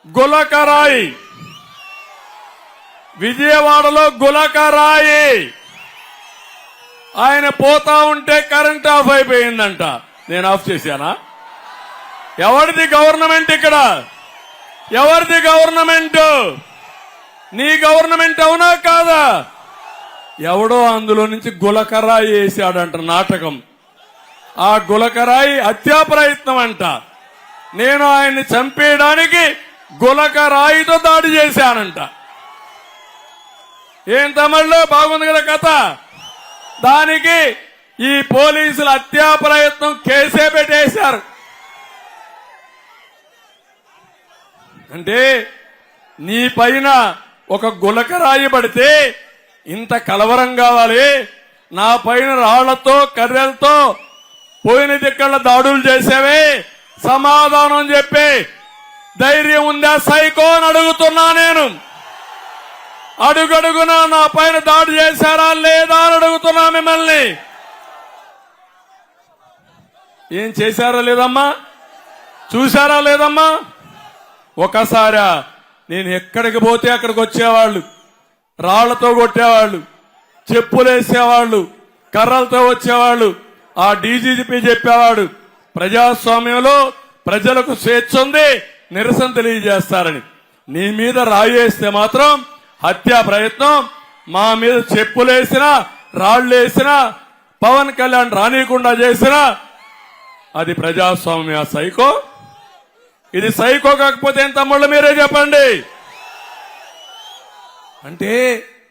గులకరాయి, విజయవాడలో గులకరాయి. ఆయన పోతా ఉంటే కరెంట్ ఆఫ్ అయిపోయిందంట. నేను ఆఫ్ చేశానా? ఎవరిది గవర్నమెంట్ ఇక్కడ? ఎవరిది గవర్నమెంట్? నీ గవర్నమెంట్ అవునా కాదా? ఎవడో అందులో నుంచి గులకరాయి వేసాడంట నాటకం. ఆ గులకరాయి హత్యా ప్రయత్నం అంట. నేను ఆయన్ని చంపేయడానికి గులకరాయితో దాడి చేశానంట. ఏం తమిళలో బాగుంది కదా కథ. దానికి ఈ పోలీసులు హత్యా ప్రయత్నం కేసే పెట్టేశారు. అంటే నీ పైన ఒక గులకరాయి పడితే ఇంత కలవరం కావాలి? నా పైన రాళ్లతో కర్రెలతో పోయిన దిక్కల దాడులు చేసేవే, సమాధానం చెప్పే ధైర్యం ఉందా సైకో అని అడుగుతున్నా. నేను అడుగడుగునా నా పైన దాడి చేశారా లేదా అని అడుగుతున్నా మిమ్మల్ని. ఏం చేశారా లేదమ్మా? చూశారా లేదమ్మా? ఒకసారి నేను ఎక్కడికి పోతే అక్కడికి వచ్చేవాళ్లు, రాళ్లతో కొట్టేవాళ్లు, చెప్పులేసేవాళ్లు, కర్రలతో వచ్చేవాళ్లు. ఆ డీజీపీ చెప్పేవాడు, ప్రజాస్వామ్యంలో ప్రజలకు స్వేచ్ఛ ఉంది, నిరసన తెలియజేస్తారని. నీ మీద రాయేస్తే మాత్రం హత్యా ప్రయత్నం, మా మీద చెప్పులేసినా రాళ్లేసినా పవన్ కళ్యాణ్ రానీయకుండా చేసినా అది ప్రజాస్వామ్య సైకో? ఇది సైకో కాకపోతే ఏం తమ్ముళ్ళు మీరే చెప్పండి. అంటే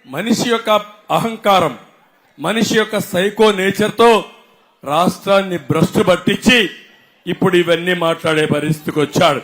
మనిషి యొక్క అహంకారం, మనిషి యొక్క సైకో నేచర్తో రాష్ట్రాన్ని భ్రష్టు పట్టించి ఇప్పుడు ఇవన్నీ మాట్లాడే పరిస్థితికి వచ్చాడు.